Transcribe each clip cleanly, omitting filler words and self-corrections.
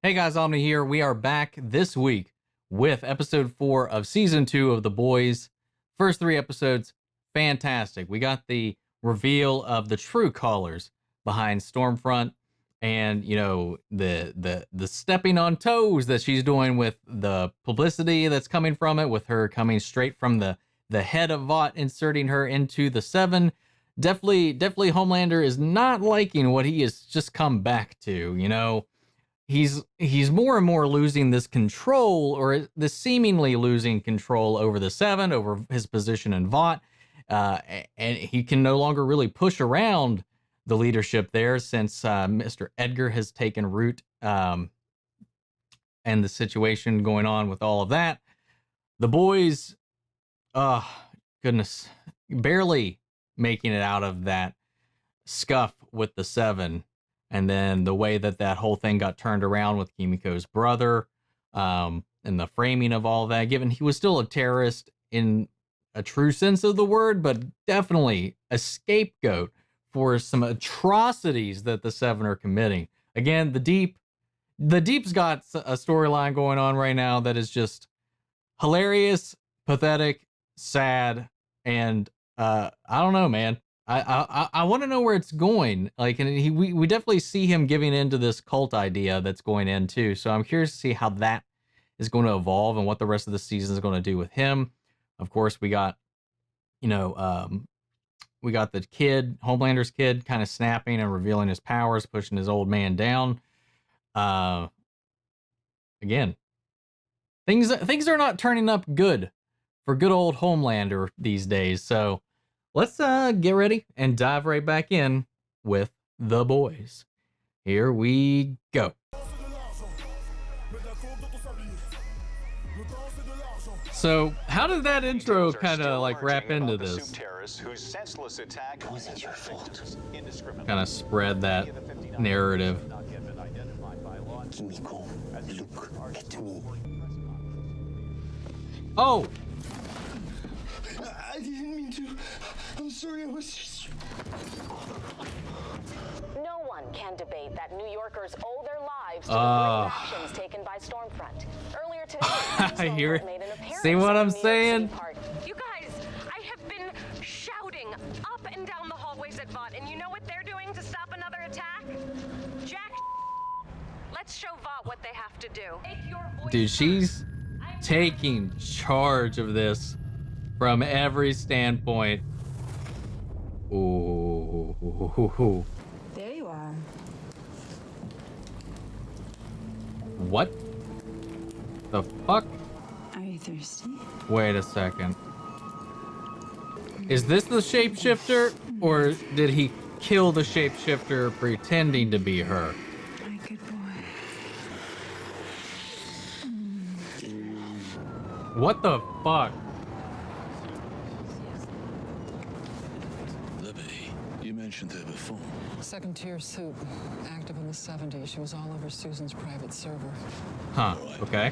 Hey guys, Omni here. We are back this week with episode 4 of season 2 of The Boys. First 3 episodes, fantastic. We got the reveal of the true callers behind Stormfront, and the stepping on toes that she's doing with the publicity that's coming from it, with her coming straight from the head of Vaught, inserting her into the Seven. Definitely Homelander is not liking what he has just come back to. He's more and more losing this control, or this seemingly losing control over the Seven, over his position in Vaught, and he can no longer really push around the leadership there since Mr. Edgar has taken root, and the situation going on with all of that. The Boys, goodness, barely making it out of that scuff with the Seven. And then the way that whole thing got turned around with Kimiko's brother, and the framing of all that, given he was still a terrorist in a true sense of the word, but definitely a scapegoat for some atrocities that the Seven are committing. Again, the Deep's got a storyline going on right now that is just hilarious, pathetic, sad, and I don't know, man. I want to know where it's going. Like, and we definitely see him giving into this cult idea that's going in too. So I'm curious to see how that is going to evolve and what the rest of the season is going to do with him. Of course, we got, we got the kid, Homelander's kid, kind of snapping and revealing his powers, pushing his old man down. Again, things are not turning up good for good old Homelander these days. So let's get ready and dive right back in with The Boys. Here we go. So, how did that intro kind of like wrap into this? Wasn't your fault. Kind of spread that narrative. Kimiko, look at me. Oh! I didn't mean to. I'm sorry, I was just... No one can debate that New Yorkers owe their lives to the brave actions taken by Stormfront. Earlier today, I hear it. made an appearance See what at I'm the New York saying? City Park. You guys, I have been shouting up and down the hallways at Vaught, and you know what they're doing to stop another attack? Jack. Let's show Vaught what they have to do. Dude, she's taking charge of this from every standpoint. Ooh. There you are. What the fuck? Are you thirsty? Wait a second. Is this the shapeshifter, or did he kill the shapeshifter pretending to be her? My good boy. What the fuck? You mentioned her before. Second-tier suit, active in the 70s. She was all over Susan's private server. Huh, okay.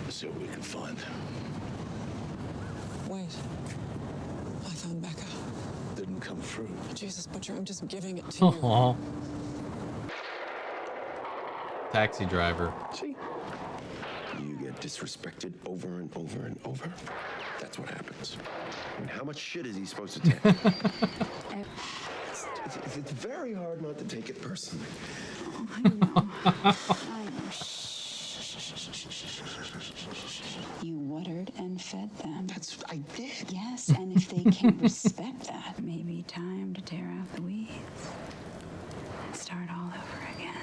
Let's see what we can find. Wait. I found Becca. Didn't come through. Jesus, Butcher, I'm just giving it to you. Aw. Taxi driver. See? You get disrespected over and over and over. That's what happens. I mean, how much shit is he supposed to take? It's very hard not to take it personally. I know. I know. Shh. You watered and fed them. I did. Yes, and if they can't respect that, maybe time to tear out the weeds and start all over again.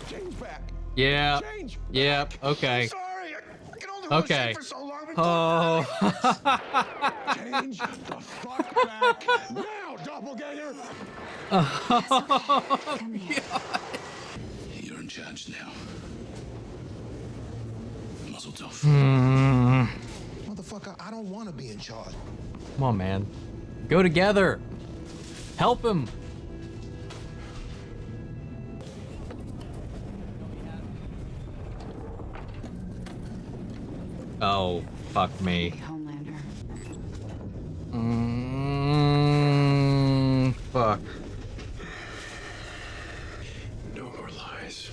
Change back. Yeah. Change. Yep. Okay. Sorry, I can only Okay. shit for so long. Oh. Change the fuck back now, doppelganger. Come here. You're in charge now. Muzzle tough. Motherfucker, I don't want to be in charge. Come on, man. Go together. Help him. Oh, fuck me. Homelander. fuck. No more lies.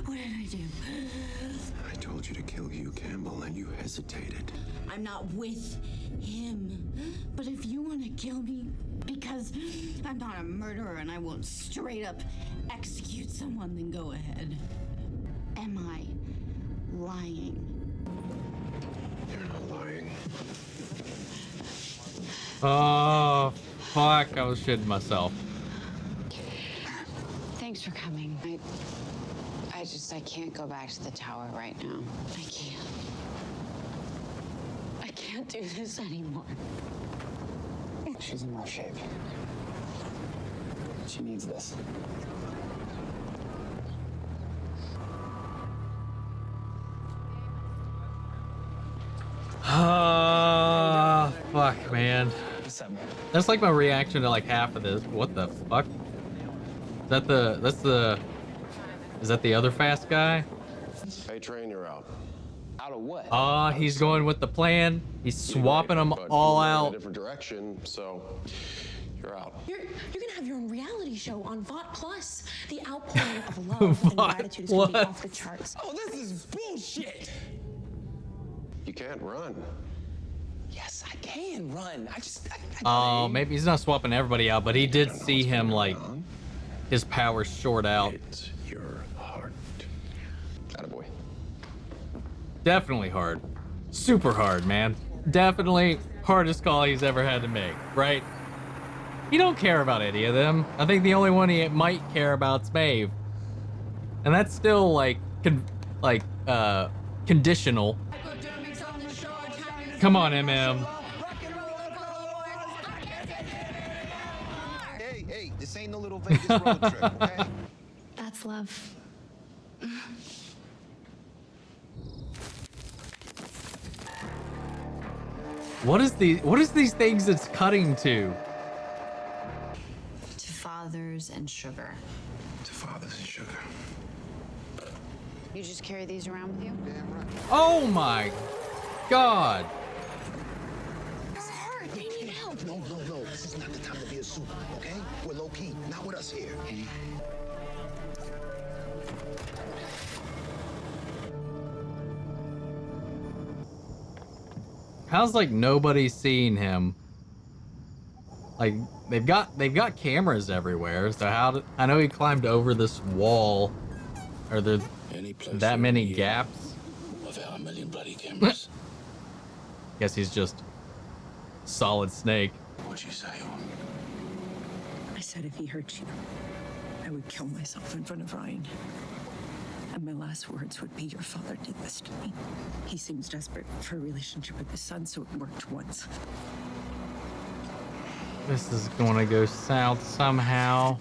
What did I do? I told you to kill Hugh Campbell and you hesitated. I'm not with him. But if you want to kill me because I'm not a murderer and I won't straight up execute someone, then go ahead. Am I lying? You're not lying. Oh, fuck. I was shitting myself. Thanks for coming. I can't go back to the tower right now. I can't. I can't do this anymore. She's in rough shape. She needs this. Fuck, man. That's like my reaction to like half of this. What the fuck? Is that the other fast guy? Hey, Train, you're out. Out of what? He's going with the plan. He's swapping them But all you're in a out. different direction, so you're out. You're gonna have your own reality show on Vaught Plus. The outpouring of love and Vaught gratitude is gonna be Plus. off the charts. Oh, this is bullshit! You can't run. Yes, I can run. Oh, maybe he's not swapping everybody out, but he did see him like his powers short out. It's your heart. Attaboy. Definitely hard. Super hard, man. Definitely hardest call he's ever had to make, right? He don't care about any of them. I think the only one he might care about's Maeve. And that's still like conditional. Come on, MM. Hey, this ain't no little Vegas road trip, okay? That's love. What is these things it's cutting to? To fathers and sugar. To fathers and sugar. You just carry these around with you? Damn right. Oh my god. No. This is not the time to be a super, okay? We're low key, not with us here. How's like nobody seeing him? Like they've got cameras everywhere. So I know he climbed over this wall. Are there that many gaps? Without a million bloody cameras. Guess he's just Solid Snake. What'd you say? I said if he hurt you, I would kill myself in front of Ryan. And my last words would be, your father did this to me. He seems desperate for a relationship with his son, so it worked once. This is gonna go south somehow.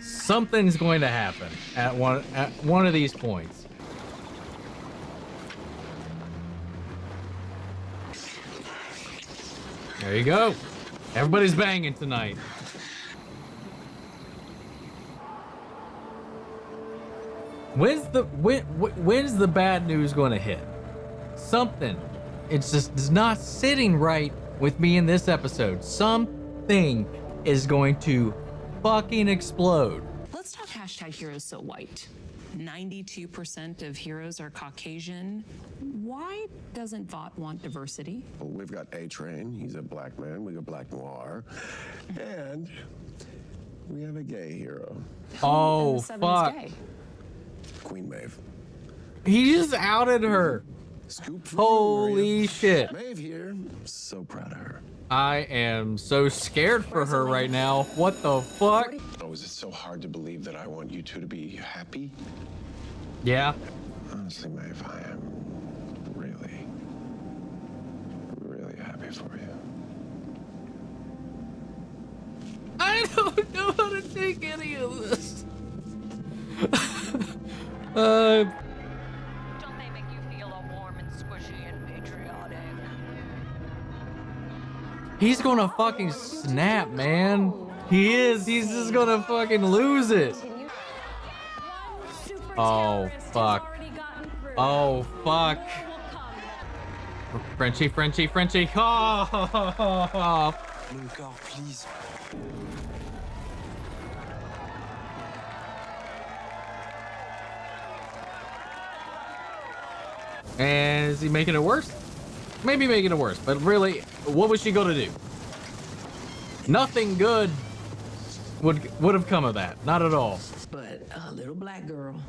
Something's going to happen at one of these points. There you go. Everybody's banging tonight. When's the bad news going to hit? Something. It's just not sitting right with me in this episode. Something is going to fucking explode. Let's talk hashtag heroes so white. 92% of heroes are Caucasian. Why doesn't Vaught want diversity? Well, we've got A-Train. He's a black man. We got Black Noir. And we have a gay hero. Oh, And the seven fuck. is gay. Queen Maeve. He just outed her. Scoop for Holy shit. Maeve here. So proud of her. I am so scared for her right now. What the fuck? Oh, is it so hard to believe that I want you two to be happy? Yeah. Honestly, Maeve, I am really, really happy for you. I don't know how to take any of this. Don't they make you feel all warm and squishy and patriotic? He's gonna fucking snap, man. He is. He's just gonna fucking lose it. Oh, fuck. Oh, fuck. Frenchie. Oh. Luca, please. And is he making it worse? Maybe making it worse, but really, what was she gonna do? Nothing good would have come of that. Not at all. But a little black girl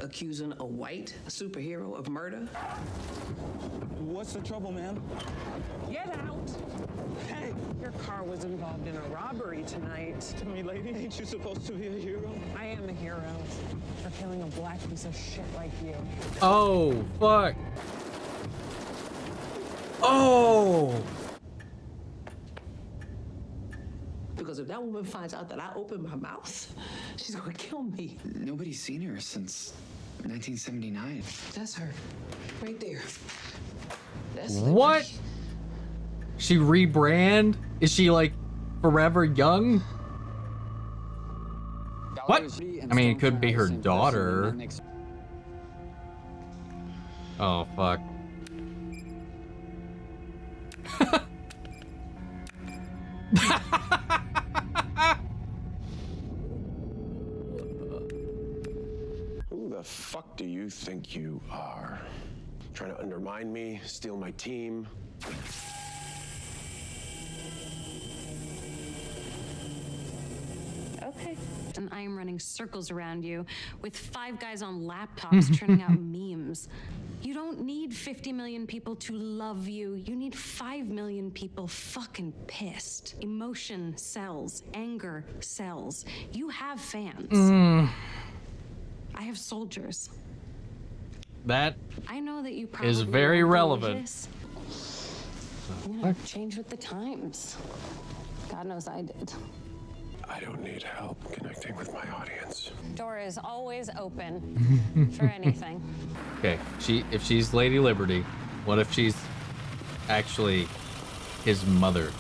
accusing a white superhero of murder? What's the trouble, ma'am? Get out! Hey, your car was involved in a robbery tonight. Tell me, lady, ain't you supposed to be a hero? I am a hero for killing a black piece of shit like you. Oh, fuck. Oh. Because if that woman finds out that I opened my mouth, she's gonna kill me. Nobody's seen her since 1979. That's her, right there. That's What? She rebrand? Is she like forever young? What? I mean, it could be her daughter. Oh, fuck. Who the fuck do you think you are? Trying to undermine me, steal my team? Okay. And I am running circles around you with 5 guys on laptops churning out memes. You don't need 50 million people to love you. You need 5 million people fucking pissed. Emotion sells. Anger sells. You have fans. I have soldiers. That I know that you probably is very won't believe relevant. this. You know, change with the times. God knows I did. I don't need help connecting with my audience. Door is always open for anything. Okay, if she's Lady Liberty, what if she's actually his mother?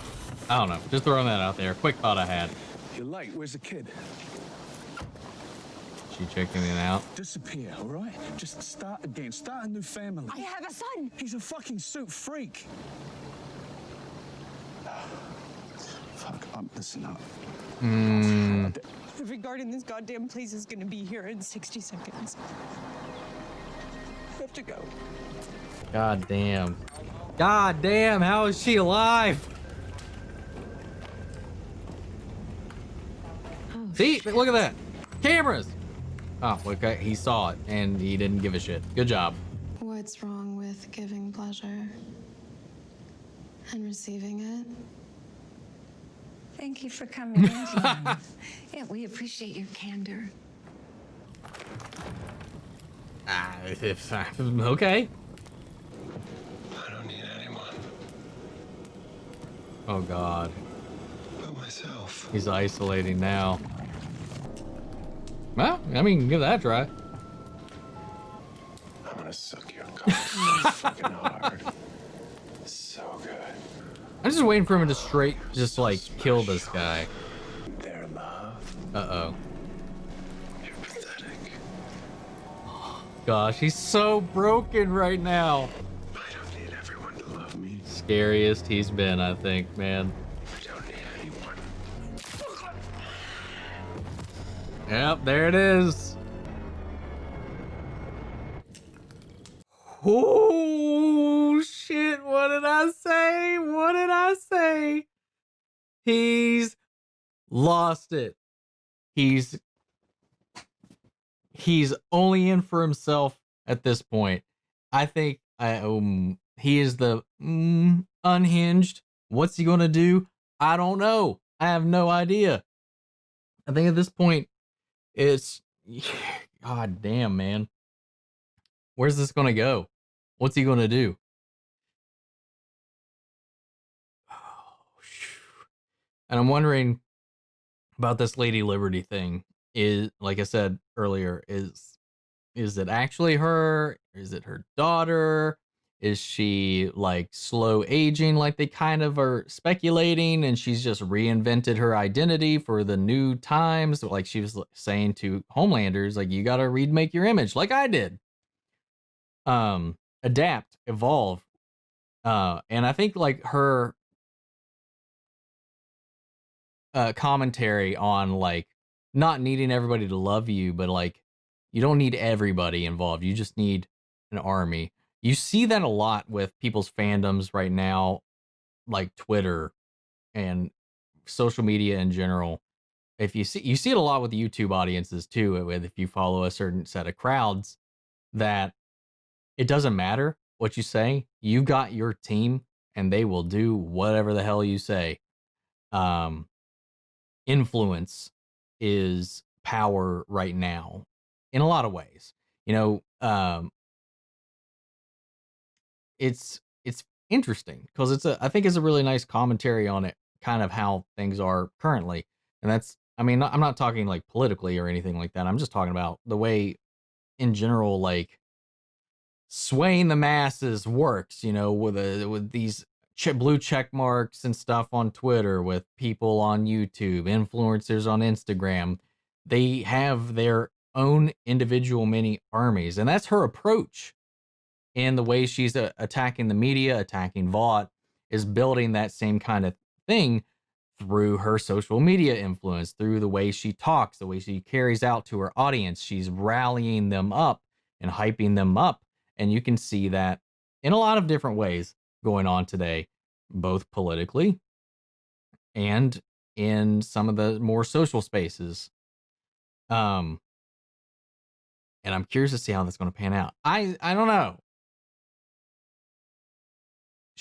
I don't know. Just throwing that out there. Quick thought I had. You're late. Where's the kid? She checking it out. Disappear, all right? Just start again. Start a new family. I have a son. He's a fucking suit freak. Fuck, listen up. Regarding this goddamn place is gonna be here in 60 seconds. I have to go. God damn. God damn, how is she alive? Oh, See, look at that. Cameras. Oh, okay, he saw it and he didn't give a shit. Good job. What's wrong with giving pleasure and receiving it? Thank you for coming in, Jan. Yeah, we appreciate your candor. Okay. I don't need anyone Oh, God. but myself. He's isolating now. Well, I mean, give that a try. I'm gonna suck you in so fucking hard. So good. I'm just waiting for him to straight just like kill this guy. Their love. Uh-oh. You're pathetic. Gosh, he's so broken right now. I don't need everyone to love me. Scariest he's been, I think, man. I don't need anyone. Yep, there it is. Oh, shit. What did I say? What did I say? He's lost it. He's only in for himself at this point. I think he is the unhinged. What's he going to do? I don't know. I have no idea. I think at this point, it's God damn, man. Where's this going to go? What's he going to do? And I'm wondering about this Lady Liberty thing. Is, like I said earlier, is it actually her? Is it her daughter? Is she like slow aging, like they kind of are speculating, and she's just reinvented her identity for the new times? Like she was saying to Homelanders, like, you got to remake your image, like I did. Adapt, evolve. And I think like her commentary on like not needing everybody to love you, but like you don't need everybody involved. You just need an army. You see that a lot with people's fandoms right now, like Twitter and social media in general. If you see it a lot with YouTube audiences too, with if you follow a certain set of crowds, that it doesn't matter what you say. You got your team and they will do whatever the hell you say. Influence is power right now in a lot of ways. You know, it's interesting because I think it's a really nice commentary on it, kind of how things are currently. And that's, I mean, I'm not talking like politically or anything like that. I'm just talking about the way in general, like swaying the masses works, you know, with these blue check marks and stuff on Twitter, with people on YouTube, influencers on Instagram. They have their own individual mini armies, and that's her approach. And the way she's attacking the media, attacking Vaught, is building that same kind of thing through her social media influence, through the way she talks, the way she carries out to her audience. She's rallying them up and hyping them up. And you can see that in a lot of different ways going on today, both politically and in some of the more social spaces. And I'm curious to see how that's going to pan out. I don't know.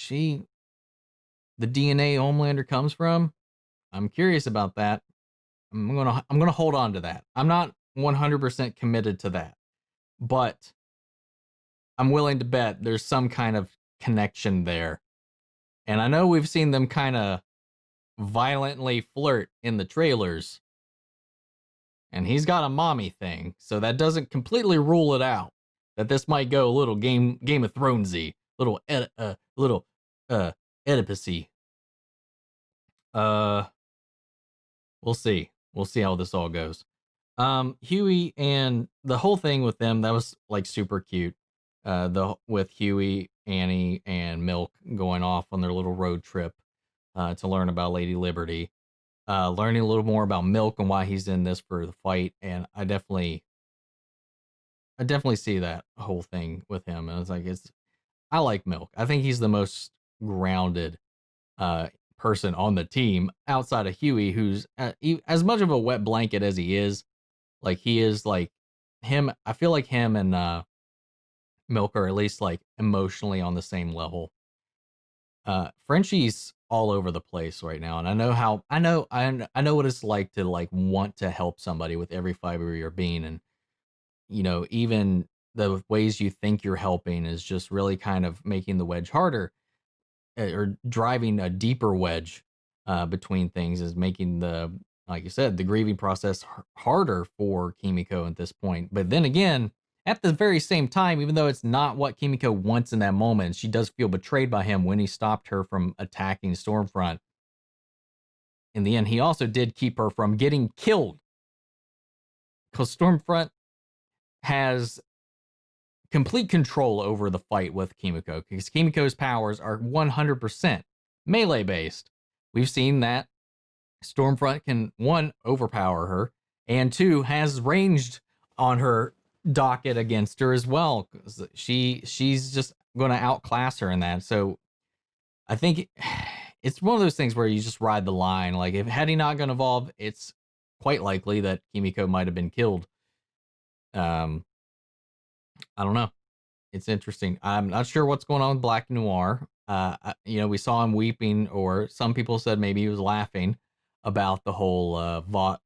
The DNA Homelander comes from, I'm curious about that. I'm gonna hold on to that. I'm not 100% committed to that, but I'm willing to bet there's some kind of connection there. And I know we've seen them kind of violently flirt in the trailers, and he's got a mommy thing, so that doesn't completely rule it out that this might go a little Game of Thronesy, little Oedipusy. We'll see. We'll see how this all goes. Huey and the whole thing with them, that was like super cute. With Huey, Annie, and Milk going off on their little road trip to learn about Lady Liberty. Learning a little more about Milk and why he's in this for the fight, and I definitely see that whole thing with him. And it's like I like Milk. I think he's the most grounded person on the team outside of Huey, who's as much of a wet blanket as he is. Like he is like him. I feel like him and Milk are at least like emotionally on the same level. Frenchie's all over the place right now, and I know what it's like to like want to help somebody with every fiber of your being, and you know, even the ways you think you're helping is just really kind of making the wedge harder, or driving a deeper wedge between things, is making the, like you said, the grieving process harder for Kimiko at this point. But then again, at the very same time, even though it's not what Kimiko wants in that moment, she does feel betrayed by him when he stopped her from attacking Stormfront. In the end, he also did keep her from getting killed, because Stormfront has complete control over the fight with Kimiko, because Kimiko's powers are 100% melee based. We've seen that Stormfront can, 1, overpower her, and 2, has ranged on her docket against her as well. She's just going to outclass her in that. So I think it's one of those things where you just ride the line. Like, if had he not gone evolve, it's quite likely that Kimiko might have been killed. I don't know. It's interesting. I'm not sure what's going on with Black Noir. We saw him weeping, or some people said maybe he was laughing about the whole Vaught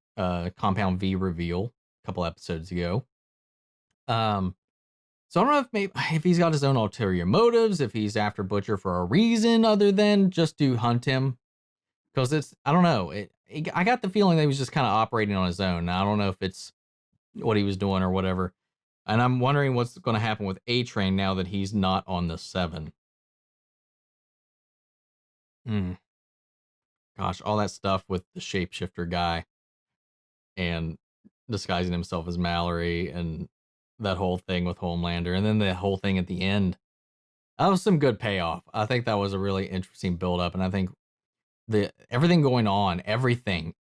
Compound V reveal a couple episodes ago. So I don't know if he's got his own ulterior motives, if he's after Butcher for a reason other than just to hunt him. Because I don't know. I got the feeling that he was just kind of operating on his own. I don't know if it's what he was doing or whatever. And I'm wondering what's going to happen with A-Train now that he's not on the 7. Gosh, all that stuff with the shapeshifter guy and disguising himself as Mallory and that whole thing with Homelander. And then the whole thing at the end. That was some good payoff. I think that was a really interesting build-up. And I think everything going on, everything,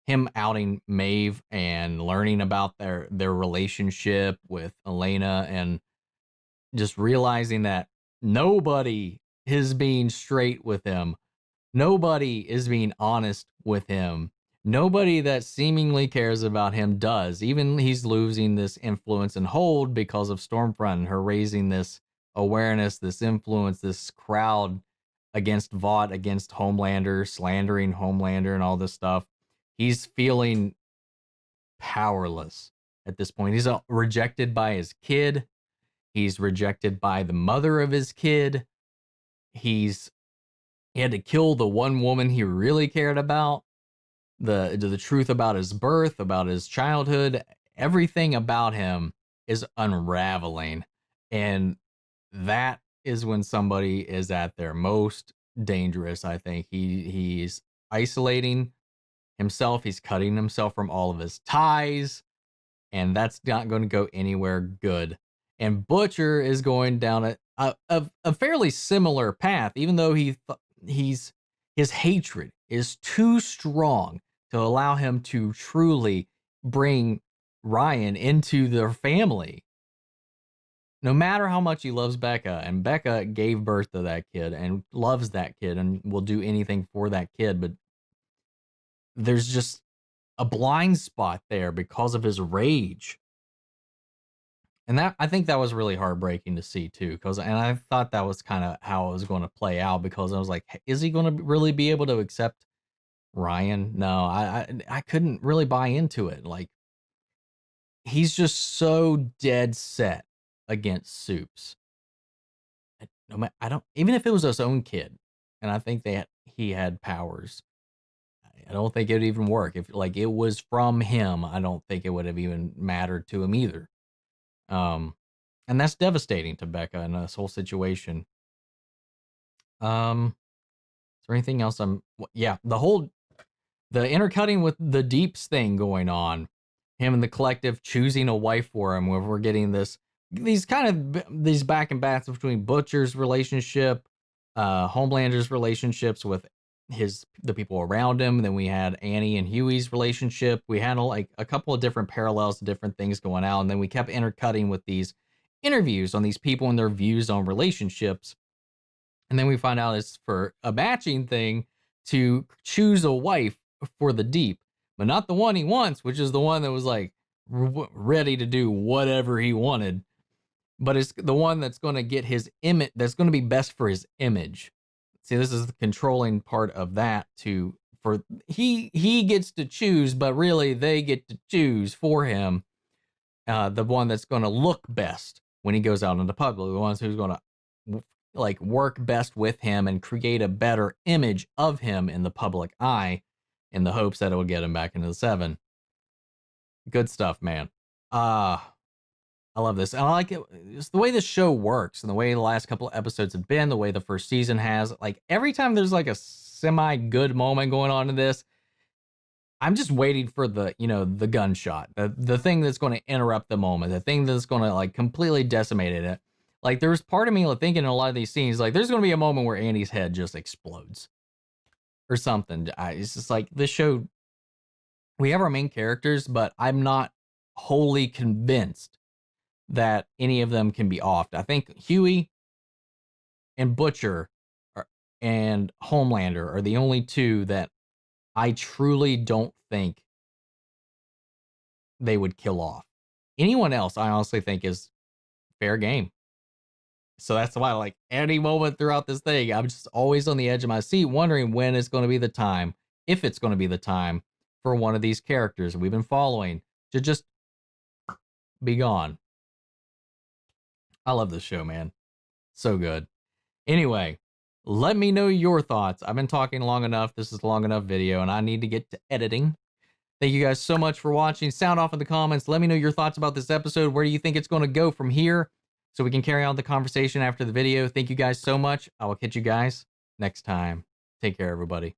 him outing Maeve and learning about their relationship with Elena and just realizing that nobody is being straight with him. Nobody is being honest with him. Nobody that seemingly cares about him does. Even he's losing this influence and hold because of Stormfront and her raising this awareness, this influence, this crowd against Vaught, against Homelander, slandering Homelander and all this stuff. He's feeling powerless at this point. He's rejected by his kid. He's rejected by the mother of his kid. He had to kill the one woman he really cared about. The truth about his birth, about his childhood, everything about him is unraveling. And that is when somebody is at their most dangerous, I think. He's isolating himself. He's cutting himself from all of his ties. And that's not going to go anywhere good. And Butcher is going down a fairly similar path, even though his hatred is too strong to allow him to truly bring Ryan into their family. No matter how much he loves Becca, and Becca gave birth to that kid and loves that kid and will do anything for that kid, but there's just a blind spot there because of his rage. And that, I think that was really heartbreaking to see too, and I thought that was kind of how it was going to play out, because I was like, is he going to really be able to accept Ryan? No, I couldn't really buy into it. Like, he's just so dead set against Soups. No matter, even if it was his own kid, and I think he had powers, I don't think it would even work. If like it was from him, I don't think it would have even mattered to him either. And that's devastating to Becca in this whole situation. Is there anything else? The intercutting with the Deeps thing going on, him and the collective choosing a wife for him, where we're getting these back and bats between Butcher's relationship, Homelander's relationships with the people around him. Then we had Annie and Huey's relationship. We had a couple of different parallels to different things going out, and then we kept intercutting with these interviews on these people and their views on relationships. And then we find out it's for a matching thing to choose a wife for the Deep, but not the one he wants, which is the one that was like ready to do whatever he wanted, but it's the one that's going to get his image, that's going to be best for his image. See, this is the controlling part of that too. For he gets to choose, but really they get to choose for him. The one that's going to look best when he goes out into public, the ones who's going to like work best with him and create a better image of him in the public eye, in the hopes that it will get him back into the 7. Good stuff, man. I love this. And I like it. It's the way this show works and the way the last couple of episodes have been, the way the first season has. Like, every time there's like a semi-good moment going on in this, I'm just waiting for the gunshot, the thing that's going to interrupt the moment, the thing that's going to like completely decimate it. Like, there's part of me thinking in a lot of these scenes, like, there's going to be a moment where Andy's head just explodes or something. It's just like, this show, we have our main characters, but I'm not wholly convinced that any of them can be offed. I think Huey and Butcher and Homelander are the only two that I truly don't think they would kill off. Anyone else, I honestly think, is fair game. So that's why, like, any moment throughout this thing, I'm just always on the edge of my seat, wondering when it's going to be the time, if it's going to be the time for one of these characters we've been following to just be gone. I love this show, man. So good. Anyway, let me know your thoughts. I've been talking long enough. This is a long enough video, and I need to get to editing. Thank you guys so much for watching. Sound off in the comments. Let me know your thoughts about this episode. Where do you think it's going to go from here? So we can carry on the conversation after the video. Thank you guys so much. I will catch you guys next time. Take care, everybody.